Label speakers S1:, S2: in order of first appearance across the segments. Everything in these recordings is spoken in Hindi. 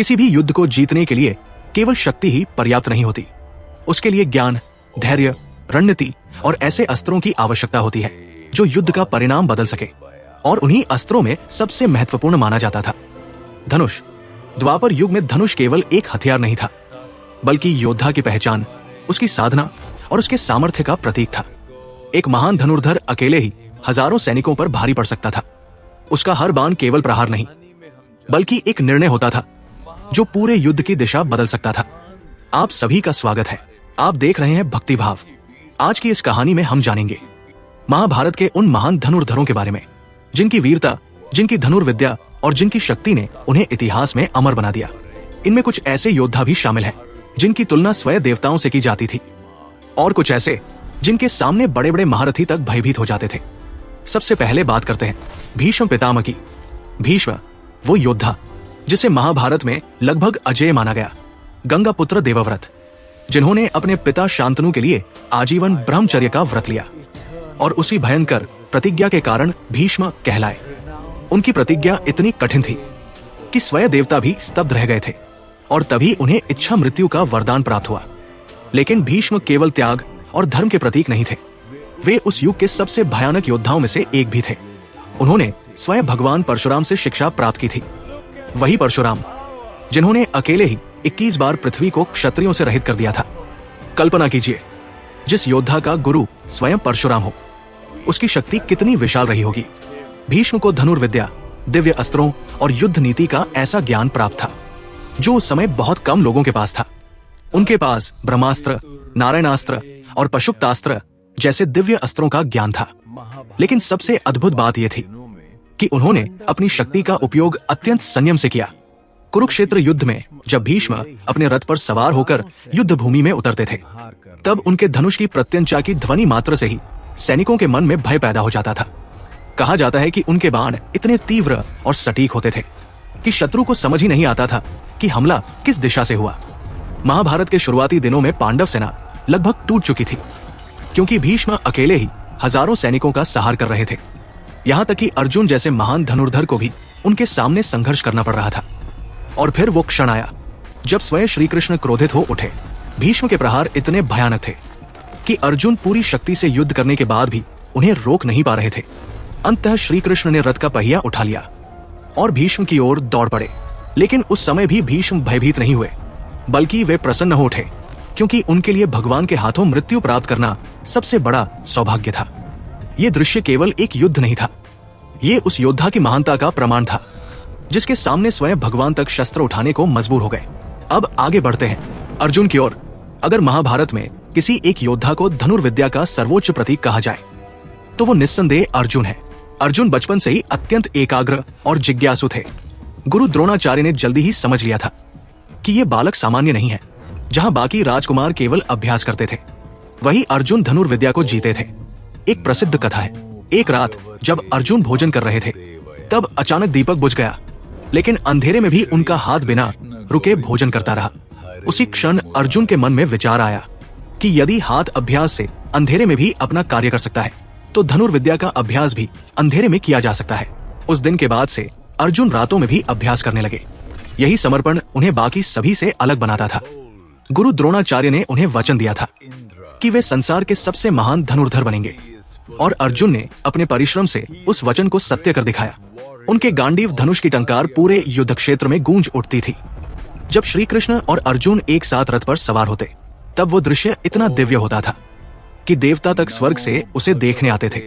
S1: किसी भी युद्ध को जीतने के लिए केवल शक्ति ही पर्याप्त नहीं होती, उसके लिए ज्ञान, धैर्य, रणनीति और ऐसे अस्त्रों की आवश्यकता होती है जो युद्ध का परिणाम बदल सके। और उन्हीं अस्त्रों में सबसे महत्वपूर्ण माना जाता था धनुष। द्वापर युग में धनुष केवल एक हथियार नहीं था, बल्कि योद्धा की पहचान, उसकी साधना और उसके सामर्थ्य का प्रतीक था। एक महान धनुर्धर अकेले ही हजारों सैनिकों पर भारी पड़ सकता था। उसका हर बाण केवल प्रहार नहीं, बल्कि एक निर्णय होता था जो पूरे युद्ध की दिशा बदल सकता था। आप सभी का स्वागत है। आप देख रहे हैं भक्ति भाव। आज की इस कहानी में हम जानेंगे महाभारत के उन महान धनुर्धरों के बारे में जिनकी वीरता, जिनकी धनुर्विद्या और जिनकी शक्ति ने उन्हें इतिहास में अमर बना दिया। इनमें कुछ ऐसे योद्धा भी शामिल हैं जिनकी तुलना स्वयं देवताओं से की जाती थी, और कुछ ऐसे जिनके सामने बड़े बड़े महारथी तक भयभीत हो जाते थे। सबसे पहले बात करते हैं भीष्म पितामह की। भीष्म वो योद्धा जिसे महाभारत में लगभग अजेय माना गया, गंगा पुत्र देवव्रत, जिन्होंने अपने पिता शांतनु के लिए आजीवन ब्रह्मचर्य का व्रत लिया और उसी भयंकर प्रतिज्ञा के कारण भीष्म कहलाए। उनकी प्रतिज्ञा इतनी कठिन थी कि स्वयं देवता भी स्तब्ध रह गए थे, और तभी उन्हें इच्छा मृत्यु का वरदान प्राप्त हुआ। लेकिन भीष्म केवल त्याग और धर्म के प्रतीक नहीं थे, वे उस युग के सबसे भयानक योद्धाओं में से एक भी थे। उन्होंने स्वयं भगवान परशुराम से शिक्षा प्राप्त की थी। वही परशुराम जिन्होंने अकेले ही 21 बार पृथ्वी को क्षत्रियों से रहित कर दिया था। कल्पना कीजिए, जिस योद्धा का गुरु स्वयं परशुराम हो, उसकी शक्ति कितनी विशाल रही होगी। भीष्म को धनुर्विद्या, दिव्य अस्त्रों और युद्ध नीति का ऐसा ज्ञान प्राप्त था जो उस समय बहुत कम लोगों के पास था। उनके पास ब्रह्मास्त्र, नारायणास्त्र और पशुपतास्त्र जैसे दिव्य अस्त्रों का ज्ञान था। लेकिन सबसे अद्भुत बात यह थी कि उन्होंने अपनी शक्ति का उपयोग अत्यंत संयम से किया। कुरुक्षेत्र युद्ध में जब भीष्म अपने रथ पर सवार होकर युद्ध भूमि में उतरते थे, तब उनके धनुष की प्रत्यंचा की ध्वनि मात्र से ही सैनिकों के मन में भय पैदा हो जाता था। कहा जाता है कि उनके बाण इतने तीव्र और सटीक होते थे कि शत्रु को समझ ही नहीं आता था कि हमला किस दिशा से हुआ। महाभारत के शुरुआती दिनों में पांडव सेना लगभग टूट चुकी थी, क्योंकि भीष्म अकेले ही हजारों सैनिकों का सहार कर रहे थे। यहाँ तक कि अर्जुन जैसे महान धनुर्धर को भी उनके सामने संघर्ष करना पड़ रहा था। और फिर वो क्षण आया जब स्वयं श्री कृष्ण क्रोधित हो उठे। भीष्म के प्रहार इतने भयानक थे कि अर्जुन पूरी शक्ति से युद्ध करने के बाद भी उन्हें रोक नहीं पा रहे थे। अंततः श्री कृष्ण ने रथ का पहिया उठा लिया और भीष्म की ओर दौड़ पड़े। लेकिन उस समय भी भीष्म भयभीत नहीं हुए, बल्कि वे प्रसन्न हो उठे, क्योंकि उनके लिए भगवान के हाथों मृत्यु प्राप्त करना सबसे बड़ा सौभाग्य था। ये दृश्य केवल एक युद्ध नहीं था, ये उस योद्धा की महानता का प्रमाण था जिसके सामने स्वयं भगवान तक शस्त्र उठाने को मजबूर हो गए। अब आगे बढ़ते हैं अर्जुन की ओर। अगर महाभारत में किसी एक योद्धा को धनुर्विद्या का सर्वोच्च प्रतीक कहा जाए तो वो निस्संदेह अर्जुन है। अर्जुन बचपन से ही अत्यंत एकाग्र और जिज्ञासु थे। गुरु द्रोणाचार्य ने जल्दी ही समझ लिया था कि ये बालक सामान्य नहीं है। जहां बाकी राजकुमार केवल अभ्यास करते थे, वही अर्जुन धनुर्विद्या को जीते थे। एक प्रसिद्ध कथा है, एक रात जब अर्जुन भोजन कर रहे थे, तब अचानक दीपक बुझ गया, लेकिन अंधेरे में भी उनका हाथ बिना रुके भोजन करता रहा। उसी क्षण अर्जुन के मन में विचार आया कि यदि हाथ अभ्यास से अंधेरे में भी अपना कार्य कर सकता है, तो धनुर्विद्या का अभ्यास भी अंधेरे में किया जा सकता है। उस दिन के बाद से अर्जुन रातों में भी अभ्यास करने लगे। यही समर्पण उन्हें बाकी सभी से अलग बनाता था। गुरु द्रोणाचार्य ने उन्हें वचन दिया था कि वे संसार के सबसे महान धनुर्धर बनेंगे, और अर्जुन ने अपने परिश्रम से उस वचन को सत्य कर दिखाया। उनके गांडीव धनुष की टंकार पूरे युद्ध क्षेत्र में गूंज उठती थी। जब श्री कृष्ण और अर्जुन एक साथ रथ पर सवार होते, तब वो दृश्य इतना दिव्य होता था कि देवता तक स्वर्ग से उसे देखने आते थे।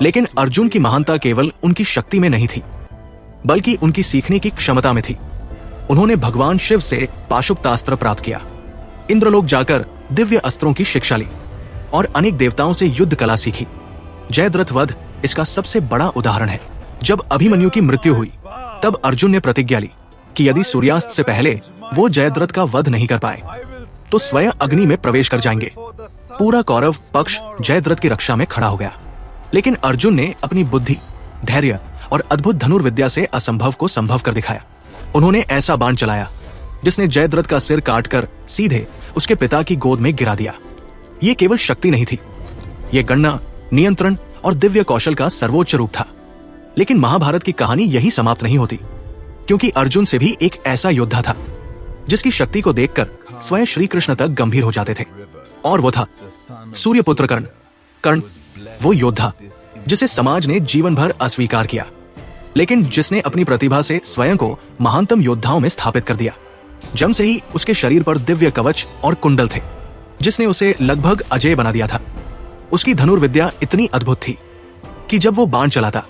S1: लेकिन अर्जुन की महानता केवल उनकी शक्ति में नहीं थी, बल्कि उनकी सीखने की क्षमता में थी। उन्होंने भगवान शिव से पाशुपतास्त्र प्राप्त किया, इंद्रलोक जाकर दिव्य अस्त्रों की शिक्षा ली और अनेक देवताओं से युद्ध कला सीखी। जयद्रथ वध इसका सबसे बड़ा उदाहरण है। जब अभिमन्यु की मृत्यु हुई, तब अर्जुन ने प्रतिज्ञा ली कि यदि सूर्यास्त से पहले वो जयद्रथ का वध नहीं कर पाए, तो स्वयं अग्नि में प्रवेश कर जाएंगे। पूरा कौरव पक्ष जयद्रथ की रक्षा में खड़ा हो गया। लेकिन अर्जुन ने अपनी बुद्धि, धैर्य और अद्भुत धनुर्विद्या से असंभव को संभव कर दिखाया। उन्होंने ऐसा बाण चलाया जिसने जयद्रथ का सिर काटकर सीधे उसके पिता की गोद में गिरा दिया। ये केवल शक्ति नहीं थी, ये गणना, नियंत्रण और दिव्य कौशल का सर्वोच्च रूप था। लेकिन महाभारत की कहानी यही समाप्त नहीं होती। क्योंकि अर्जुन से भी एक ऐसा योद्धा था जिसकी शक्ति को देखकर स्वयं श्री कृष्ण तक गंभीर हो जाते थे, और वो था सूर्यपुत्र कर्ण। कर्ण वो योद्धा जिसे समाज ने जीवन भर अस्वीकार किया, लेकिन जिसने अपनी प्रतिभा से स्वयं को महानतम योद्धाओं में स्थापित कर दिया। जन्म से ही उसके शरीर पर दिव्य कवच और कुंडल थे, जिसने उसे लगभग अजेय बना दिया था। उसकी धनुर्विद्या इतनी अद्भुत थी कि जब वो बाण चलाता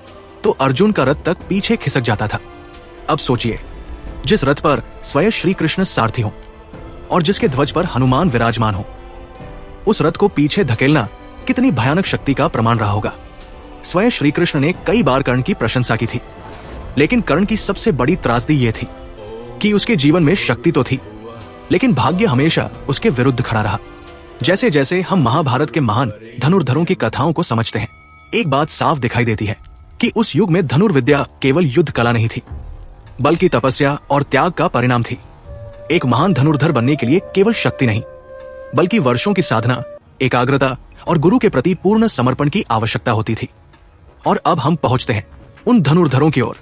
S1: तो अर्जुन का रथ तक पीछे खिसक जाता था। अब सोचिए, जिस रथ पर स्वयं श्री कृष्ण सारथी हो और जिसके ध्वज पर हनुमान विराजमान हो, उस रथ को पीछे धकेलना कितनी भयानक शक्ति का प्रमाण रहा होगा। स्वयं श्री कृष्ण ने कई बार कर्ण की प्रशंसा की थी, लेकिन कर्ण की सबसे बड़ी त्रासदी ये थी कि उसके जीवन में शक्ति तो थी, लेकिन भाग्य हमेशा उसके विरुद्ध खड़ा रहा। जैसे जैसे हम महाभारत के महान धनुर्धरों की कथाओं को समझते हैं, एक बात साफ दिखाई देती है कि उस युग में धनुर्विद्या केवल युद्ध कला नहीं थी, बल्कि तपस्या और त्याग का परिणाम थी। एक महान धनुर्धर बनने के लिए केवल शक्ति नहीं, बल्कि वर्षों की साधना, एकाग्रता और गुरु के प्रति पूर्ण समर्पण की आवश्यकता होती थी। और अब हम पहुंचते हैं उन धनुर्धरों की ओर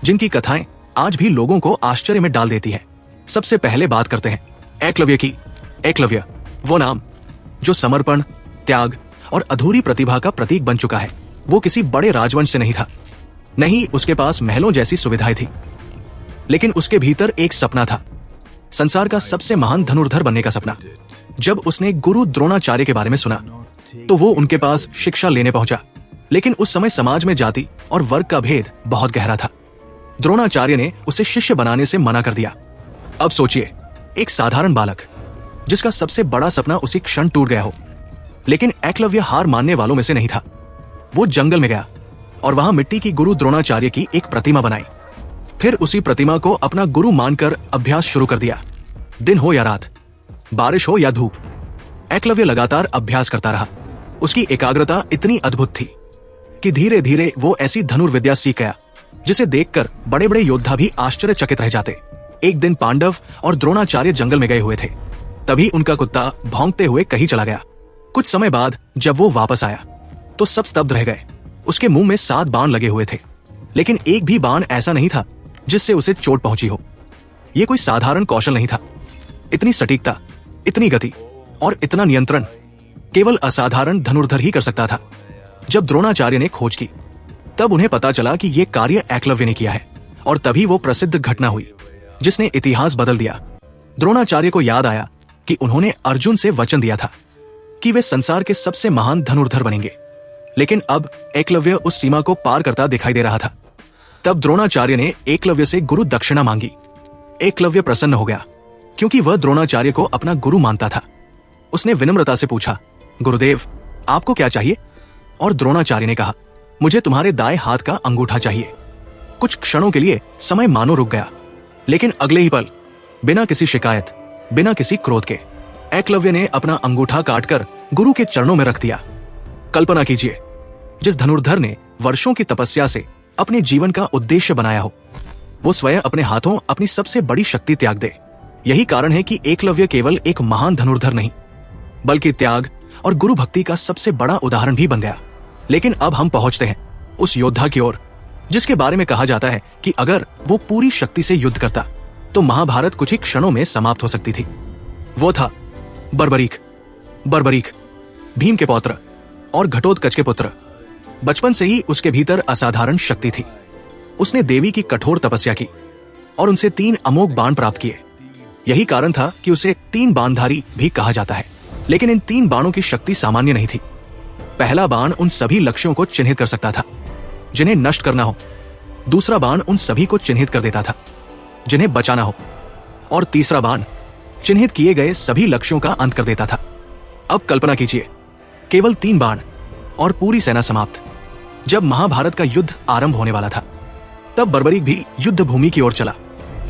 S1: जिनकी कथाएं आज भी लोगों को आश्चर्य में डाल देती हैं। सबसे पहले बात करते हैं एकलव्य की। एकलव्य वो नाम जो समर्पण, त्याग और अधूरी प्रतिभा का प्रतीक बन चुका है। वो किसी बड़े राजवंश से नहीं था, नहीं उसके पास महलों जैसी सुविधाएं थी, लेकिन उसके भीतर एक सपना था, संसार का सबसे महान धनुर्धर बनने का सपना। जब उसने गुरु द्रोणाचार्य के बारे में सुना तो वो उनके पास शिक्षा लेने पहुंचा, लेकिन उस समय समाज में जाति और वर्ग का भेद बहुत गहरा था। द्रोणाचार्य ने उसे शिष्य बनाने से मना कर दिया। अब सोचिए, एक साधारण बालक जिसका सबसे बड़ा सपना उसी क्षण टूट गया हो। लेकिन एकलव्य हार मानने वालों में से नहीं था। वो जंगल में गया और वहां मिट्टी की गुरु द्रोणाचार्य की एक प्रतिमा बनाई। फिर उसी प्रतिमा को अपना गुरु मानकर अभ्यास शुरू कर दिया। दिन हो या रात, बारिश हो या धूप, एकलव्य लगातार अभ्यास करता रहा। उसकी एकाग्रता इतनी अद्भुत थी कि धीरे धीरे वो ऐसी धनुर्विद्या सीख गया जिसे देखकर बड़े बड़े योद्धा भी आश्चर्यचकित रह जाते। एक दिन पांडव और द्रोणाचार्य जंगल में गए हुए थे। तभी उनका कुत्ता भौंकते हुए कहीं चला गया। कुछ समय बाद जब वो वापस आया तो सब स्तब्ध रह गए। उसके मुंह में 7 बाण लगे हुए थे, लेकिन एक भी बाण ऐसा नहीं था जिससे उसे चोट पहुंची हो। यह कोई साधारण कौशल नहीं था। इतनी सटीकता, इतनी गति और इतना नियंत्रण केवल असाधारण धनुर्धर ही कर सकता था। जब द्रोणाचार्य ने खोज की तब उन्हें पता चला कि यह कार्य एकलव्य ने किया है, और तभी वो प्रसिद्ध घटना हुई जिसने इतिहास बदल दिया। द्रोणाचार्य को याद आया कि उन्होंने अर्जुन से वचन दिया था कि वे संसार के सबसे महान धनुर्धर बनेंगे, लेकिन अब एकलव्य उस सीमा को पार करता दिखाई दे रहा था। तब द्रोणाचार्य ने एकलव्य से गुरु दक्षिणा मांगी। एकलव्य प्रसन्न हो गया क्योंकि वह द्रोणाचार्य को अपना गुरु मानता था। उसने विनम्रता से पूछा, गुरुदेव आपको क्या चाहिए? और द्रोणाचार्य ने कहा, मुझे तुम्हारे दाएं हाथ का अंगूठा चाहिए। कुछ क्षणों के लिए समय मानो रुक गया, लेकिन अगले ही पल बिना किसी शिकायत, बिना किसी क्रोध के एकलव्य ने अपना अंगूठा काटकर गुरु के चरणों में रख दिया। कल्पना कीजिए, जिस धनुर्धर ने वर्षों की तपस्या से अपने जीवन का उद्देश्य बनाया हो, वो स्वयं अपने हाथों अपनी सबसे बड़ी शक्ति त्याग दे। यही कारण है कि एकलव्य केवल एक महान धनुर्धर नहीं, बल्कि त्याग और गुरु भक्ति का सबसे बड़ा उदाहरण भी बन गया। लेकिन अब हम पहुंचते हैं उस योद्धा की ओर जिसके बारे में कहा जाता है कि अगर वो पूरी शक्ति से युद्ध करता तो महाभारत कुछ ही क्षणों में समाप्त हो सकती थी। वो था बर्बरीक। बर्बरीक भीम के पौत्र और घटोत्कच के पुत्र। बचपन से ही उसके भीतर असाधारण शक्ति थी। उसने देवी की कठोर तपस्या की और उनसे 3 अमोघ बाण प्राप्त किए। यही कारण था कि उसे 3 बाणधारी भी कहा जाता है। लेकिन इन 3 बाणों की शक्ति सामान्य नहीं थी। पहला बाण उन सभी लक्ष्यों को चिन्हित कर सकता था जिन्हें नष्ट करना हो। दूसरा बाण उन सभी को चिन्हित कर देता था जिन्हें बचाना हो, और तीसरा बाण चिन्हित किए गए सभी लक्ष्यों का अंत कर देता था। अब कल्पना कीजिए, केवल 3 बाण और पूरी सेना समाप्त। जब महाभारत का युद्ध आरंभ होने वाला था तब बर्बरीक भी युद्ध भूमि की ओर चला,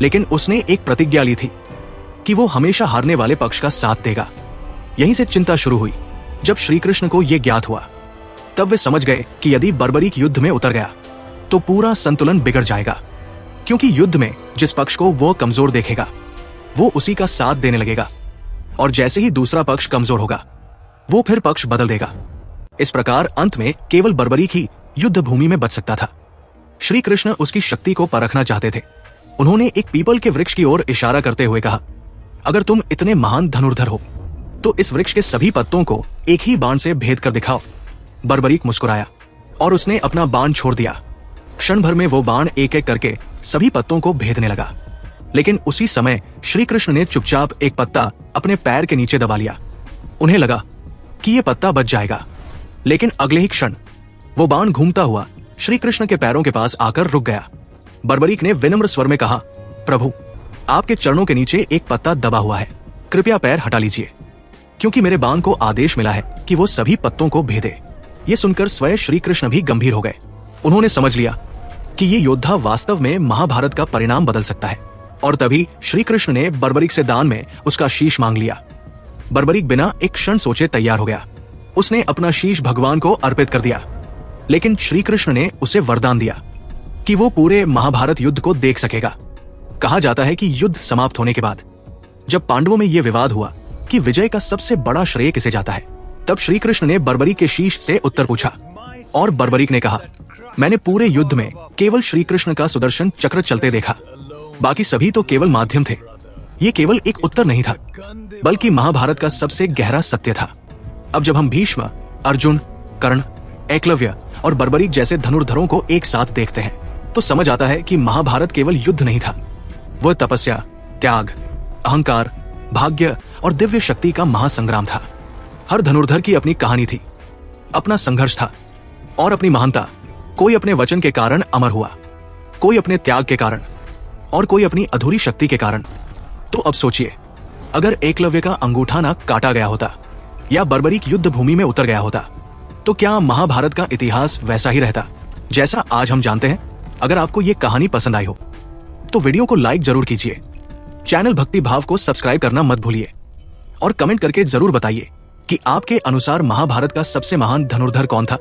S1: लेकिन उसने एक प्रतिज्ञा ली थी कि वो हमेशा हारने वाले पक्ष का साथ देगा। यहीं से चिंता शुरू हुई। जब श्री कृष्ण को यह ज्ञात हुआ तब वे समझ गए कि यदि बर्बरीक युद्ध में उतर गया तो पूरा संतुलन बिगड़ जाएगा, क्योंकि युद्ध में जिस पक्ष को वो कमजोर देखेगा वो उसी का साथ देने लगेगा, और जैसे ही दूसरा पक्ष कमजोर होगा वो फिर पक्ष बदल देगा। इस प्रकार अंत में केवल बर्बरीक ही युद्ध भूमि में बच सकता था। श्री कृष्ण उसकी शक्ति को परखना चाहते थे। उन्होंने एक पीपल के वृक्ष की ओर इशारा करते हुए कहा, अगर तुम इतने महान धनुर्धर हो तो इस वृक्ष के सभी पत्तों को एक ही बाण से भेद कर दिखाओ। बर्बरीक मुस्कुराया और उसने अपना बाण छोड़ दिया। क्षण भर में वो बाण एक एक करके सभी पत्तों को भेदने लगा। लेकिन उसी समय श्री कृष्ण ने चुपचाप एक पत्ता अपने पैर के नीचे दबा लिया। उन्हें लगा कि ये पत्ता बच जाएगा, लेकिन अगले ही क्षण वो बाण घूमता हुआ श्री कृष्ण के पैरों के पास आकर रुक गया। बर्बरीक ने विनम्र स्वर में कहा, प्रभु, आपके चरणों के नीचे एक पत्ता दबा हुआ है, कृपया पैर हटा लीजिए, क्योंकि मेरे बाण को आदेश मिला है कि वो सभी पत्तों को भेदे। ये सुनकर स्वयं श्री कृष्ण भी गंभीर हो गए। उन्होंने समझ लिया कि ये योद्धा वास्तव में महाभारत का परिणाम बदल सकता है, और तभी श्री कृष्ण ने बर्बरीक से दान में उसका शीश मांग लिया। बर्बरीक बिना एक क्षण सोचे तैयार हो गया। उसने अपना शीश भगवान को अर्पित कर दिया, लेकिन श्री कृष्ण ने उसे वरदान दिया कि वो पूरे महाभारत युद्ध को देख सकेगा। कहा जाता है कि युद्ध समाप्त होने के बाद जब पांडवों में यह विवाद हुआ कि विजय का सबसे बड़ा श्रेय किसे जाता है, तब श्री कृष्ण ने बर्बरीक के शीश से उत्तर पूछा और बर्बरीक ने कहा, मैंने पूरे युद्ध में केवल श्री कृष्ण का सुदर्शन चक्र चलते देखा, बाकी सभी तो केवल माध्यम थे। ये केवल एक उत्तर नहीं था, बल्कि महाभारत का सबसे गहरा सत्य था। अब जब हम भीष्म, अर्जुन, कर्ण, एकलव्य और बर्बरीक जैसे धनुर्धरों को एक साथ देखते हैं तो समझ आता है कि महाभारत केवल युद्ध नहीं था, वह तपस्या, त्याग, अहंकार, भाग्य और दिव्य शक्ति का महासंग्राम था। हर धनुर्धर की अपनी कहानी थी, अपना संघर्ष था और अपनी महानता। कोई अपने वचन के कारण अमर हुआ, कोई अपने त्याग के कारण और कोई अपनी अधूरी शक्ति के कारण। तो अब सोचिए, अगर एकलव्य का अंगूठा ना काटा गया होता या बर्बरीक युद्ध भूमि में उतर गया होता, तो क्या महाभारत का इतिहास वैसा ही रहता जैसा आज हम जानते हैं? अगर आपको ये कहानी पसंद आई हो तो वीडियो को लाइक जरूर कीजिए, चैनल भक्ति भाव को सब्सक्राइब करना मत भूलिए और कमेंट करके जरूर बताइए कि आपके अनुसार महाभारत का सबसे महान धनुर्धर कौन था।